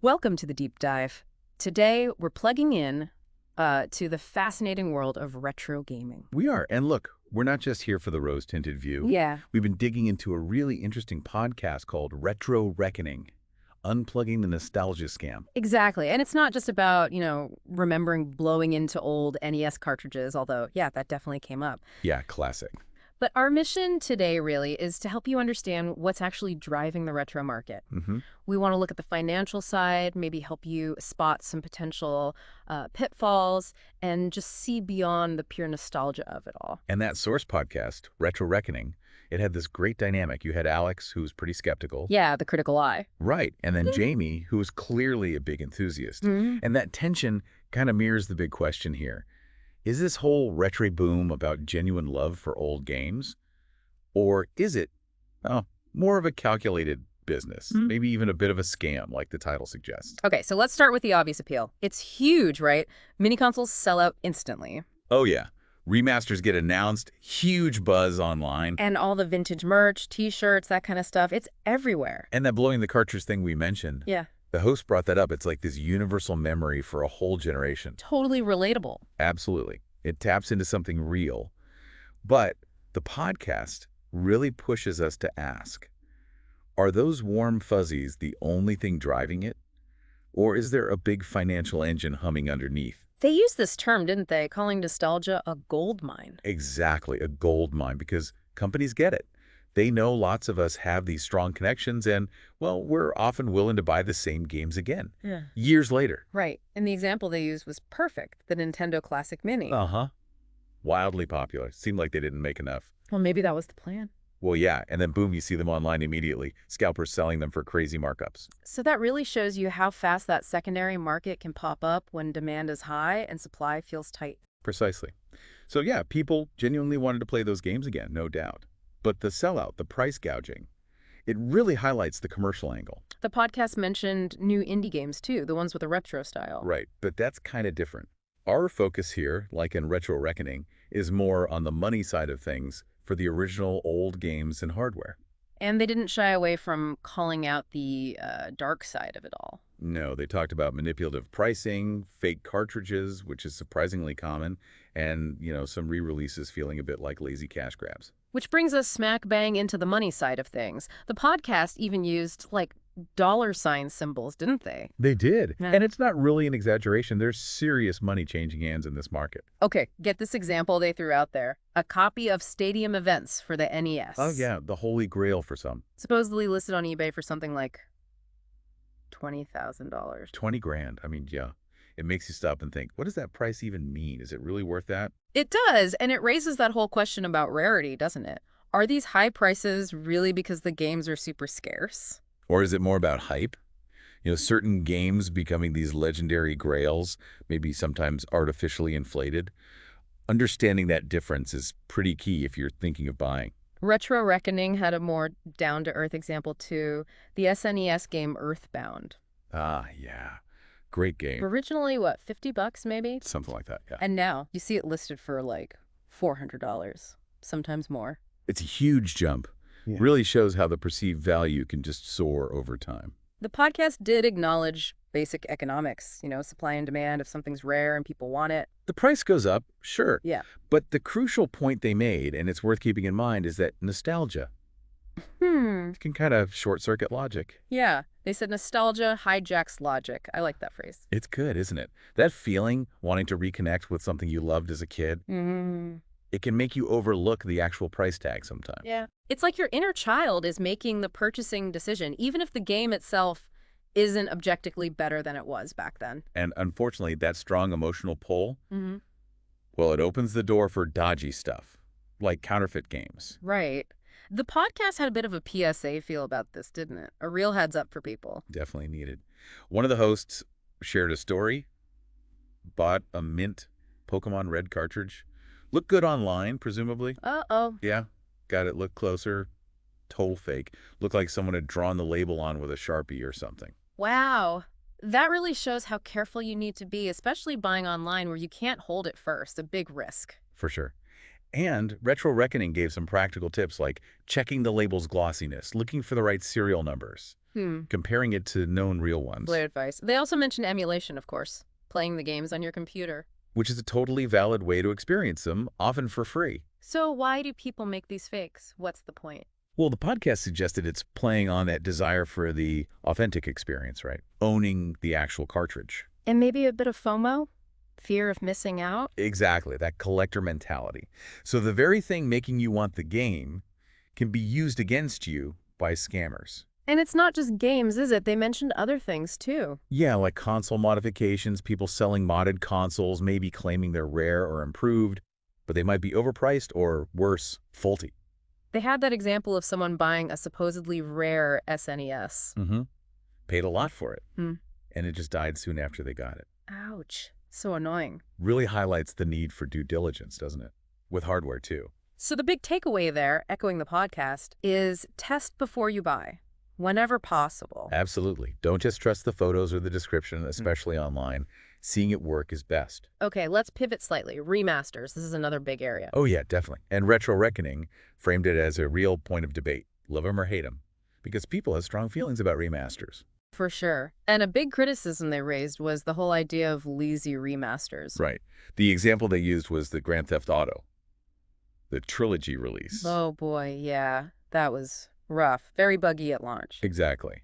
Welcome to the deep dive. Today, we're plugging in to the fascinating world of retro gaming. We are. And look, we're not just here for the rose-tinted view. Yeah, We've been digging into a really interesting podcast called Retro Reckoning, Unplugging the Nostalgia Scam. exactly. And it's not just about, remembering blowing into old NES cartridges, although, yeah, that definitely came up. Yeah, classic. But our mission today really is to help you understand what's actually driving the retro market. Mm-hmm. We want to look at the financial side, maybe help you spot some potential pitfalls, and just see beyond the pure nostalgia of it all. And that source podcast, Retro Reckoning, it had this great dynamic. You had Alex, who was pretty skeptical. Yeah, the critical eye. Right. And then Jamie, who was clearly a big enthusiast. Mhm. And that tension kind of mirrors the big question here. Is this whole retro boom about genuine love for old games? Or is it, more of a calculated business? Maybe even a bit of a scam, like the title suggests. Okay, so let's start with the obvious appeal. It's huge, right? Mini consoles sell out instantly. Oh, yeah. Remasters get announced, huge buzz online. And all the vintage merch, t-shirts, that kind of stuff, it's everywhere. And that blowing the cartridge thing we mentioned, Yeah. the host brought that up. It's like this universal memory for a whole generation. Totally relatable. Absolutely. It taps into something real. But the podcast really pushes us to ask, are those warm fuzzies the only thing driving it? Or is there a big financial engine humming underneath? They used this term, didn't they? Calling nostalgia a gold mine. Exactly, a gold mine, because companies get it. They know lots of us have these strong connections and, well, we're often willing to buy the same games again, Yeah. years later. Right. And the example they used was perfect, the Nintendo Classic Mini. Uh-huh. Wildly popular. Seemed like they didn't make enough. Well, maybe that was the plan. Well, yeah, and then boom, you see them online immediately. Scalpers selling them for crazy markups. So that really shows you how fast that secondary market can pop up when demand is high and supply feels tight. Precisely. So yeah, people genuinely wanted to play those games again, no doubt. But the sellout, the price gouging, it really highlights the commercial angle. The podcast mentioned new indie games too, the ones with a retro style. Right, but that's kind of different. Our focus here, like in Retro Reckoning, is more on the money side of things for the original old games and hardware. And they didn't shy away from calling out the dark side of it all. No, they talked about manipulative pricing, fake cartridges, which is surprisingly common, and, some re-releases feeling a bit like lazy cash grabs. Which brings us smack bang into the money side of things. The podcast even used, dollar sign symbols, didn't they? They did. Yeah. And it's not really an exaggeration. There's serious money changing hands in this market. Okay, get this example they threw out there. A copy of Stadium Events for the NES. Oh, yeah, the holy grail for some. Supposedly listed on eBay for something like $20,000. 20 grand. I mean, yeah. It makes you stop and think, what does that price even mean? Is it really worth that? It does, and it raises that whole question about rarity, doesn't it? Are these high prices really because the games are super scarce? Or is it more about hype? Certain games becoming these legendary grails, maybe sometimes artificially inflated. Understanding that difference is pretty key if you're thinking of buying. Retro Reckoning had a more down-to-earth example too, the SNES game EarthBound. Ah, yeah. Great game. Originally, what, $50 maybe? Something like that, yeah. And now you see it listed for $400, sometimes more. It's a huge jump. Yeah. Really shows how the perceived value can just soar over time. The podcast did acknowledge basic economics, supply and demand. If something's rare and people want it. The price goes up, sure. Yeah. But the crucial point they made, and it's worth keeping in mind, is that nostalgia can kind of short-circuit logic. Yeah. They said nostalgia hijacks logic. I like that phrase. It's good, isn't it? That feeling, wanting to reconnect with something you loved as a kid, it can make you overlook the actual price tag sometimes. Yeah. It's like your inner child is making the purchasing decision, even if the game itself isn't objectively better than it was back then. And unfortunately, that strong emotional pull, well, it opens the door for dodgy stuff, like counterfeit games. Right. The podcast had a bit of a PSA feel about this, didn't it? A real heads up for people. Definitely needed. One of the hosts shared a story, bought a mint Pokémon Red cartridge. Looked good online, presumably. Uh-oh. Yeah, got it. Looked closer. Total fake. Looked like someone had drawn the label on with a Sharpie or something. Wow. That really shows how careful you need to be, especially buying online where you can't hold it first. A big risk. For sure. And Retro Reckoning gave some practical tips like checking the label's glossiness, looking for the right serial numbers, comparing it to known real ones, Great advice. They also mentioned emulation, of course, playing the games on your computer. which is a totally valid way to experience them, often for free. So why do people make these fakes? What's the point? Well, the podcast suggested it's playing on that desire for the authentic experience, right? Owning the actual cartridge. And maybe a bit of FOMO? Fear of missing out? Exactly, that collector mentality. So the very thing making you want the game can be used against you by scammers. And it's not just games, is it? They mentioned other things, too. Yeah, like console modifications, people selling modded consoles, maybe claiming they're rare or improved, but they might be overpriced or, worse, faulty. They had that example of someone buying a supposedly rare SNES. Paid a lot for it, Hmm. and it just died soon after they got it. Ouch. So annoying. Really highlights the need for due diligence, doesn't it? With hardware, too. So the big takeaway there, echoing the podcast, is test before you buy, whenever possible. Absolutely. Don't just trust the photos or the description, especially online. Seeing it work is best. Okay, let's pivot slightly. Remasters. This is another big area. Oh, yeah, definitely. And Retro Reckoning framed it as a real point of debate. Love them or hate them. Because people have strong feelings about remasters. For sure. And a big criticism they raised was the whole idea of lazy remasters. Right. The example they used was the Grand Theft Auto, the trilogy release. Oh boy, yeah. That was rough. Very buggy at launch. Exactly.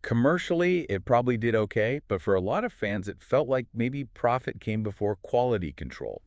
Commercially, it probably did okay, but for a lot of fans, it felt like maybe profit came before quality control.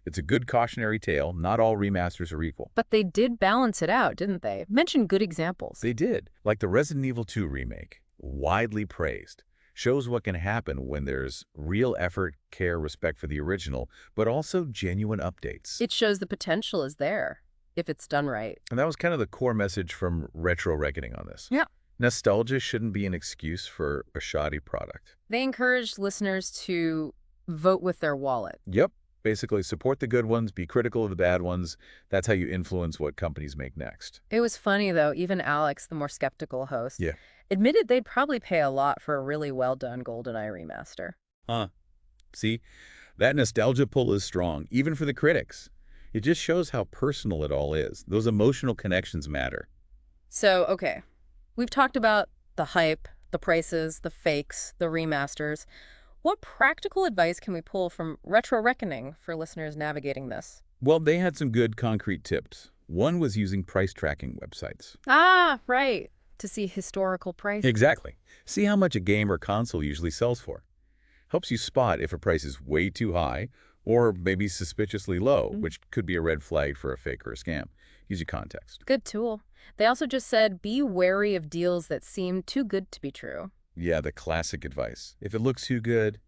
It's a good cautionary tale. Not all remasters are equal. But they did balance it out, didn't they? Mention good examples. They did. Like the Resident Evil 2 remake, widely praised. Shows what can happen when there's real effort, care, respect for the original, but also genuine updates. It shows the potential is there, if it's done right. And that was kind of the core message from Retro Reckoning on this. Yeah. Nostalgia shouldn't be an excuse for a shoddy product. They encouraged listeners to vote with their wallet. Yep. Basically, support the good ones, be critical of the bad ones. That's how you influence what companies make next. It was funny, though. Even Alex, the more skeptical host, Yeah. admitted they'd probably pay a lot for a really well-done GoldenEye remaster. Huh. See, that nostalgia pull is strong, even for the critics. It just shows how personal it all is. Those emotional connections matter. So, okay, we've talked about the hype, the prices, the fakes, the remasters. What practical advice can we pull from Retro Reckoning for listeners navigating this? Well, they had some good concrete tips. One was using price tracking websites. Ah, right. To see historical prices. Exactly. See how much a game or console usually sells for. Helps you spot if a price is way too high or maybe suspiciously low, which could be a red flag for a fake or a scam. Use your context. Good tool. They also just said be wary of deals that seem too good to be true. Yeah, the classic advice. If it looks too good,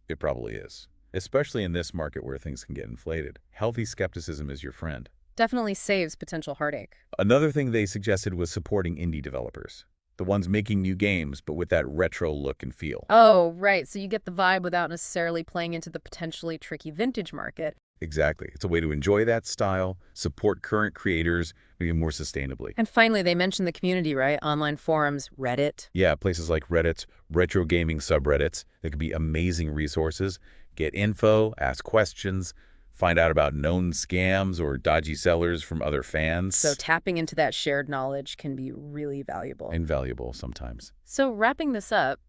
it probably is. Especially in this market where things can get inflated. Healthy skepticism is your friend. Definitely saves potential heartache. Another thing they suggested was supporting indie developers. The ones making new games, but with that retro look and feel. Oh, right. So you get the vibe without necessarily playing into the potentially tricky vintage market. Exactly. It's a way to enjoy that style, support current creators, maybe more sustainably. And finally, they mentioned the community, right? Online forums, Reddit. Yeah, places like Reddit, retro gaming subreddits, that could be amazing resources. Get info, ask questions, find out about known scams or dodgy sellers from other fans. So tapping into that shared knowledge can be really valuable. Invaluable sometimes. So wrapping this up,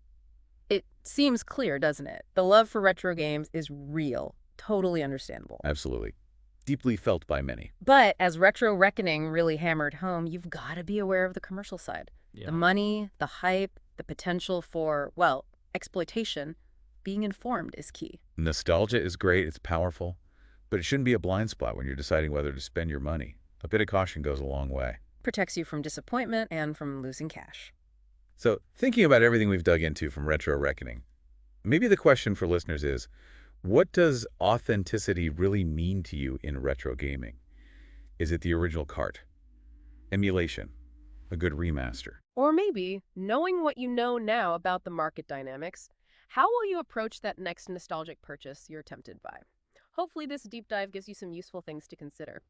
it seems clear, doesn't it? The love for retro games is real. Totally understandable. Absolutely. Deeply felt by many. But as Retro Reckoning really hammered home, you've got to be aware of the commercial side. Yeah. The money, the hype, the potential for, well, exploitation. Being informed is key. Nostalgia is great, it's powerful, but it shouldn't be a blind spot when you're deciding whether to spend your money. A bit of caution goes a long way. Protects you from disappointment and from losing cash. So, thinking about everything we've dug into from Retro Reckoning, maybe the question for listeners is, what does authenticity really mean to you in retro gaming? Is it the original cart? Emulation? A good remaster? Or maybe, knowing what you know now about the market dynamics, how will you approach that next nostalgic purchase you're tempted by? Hopefully this deep dive gives you some useful things to consider.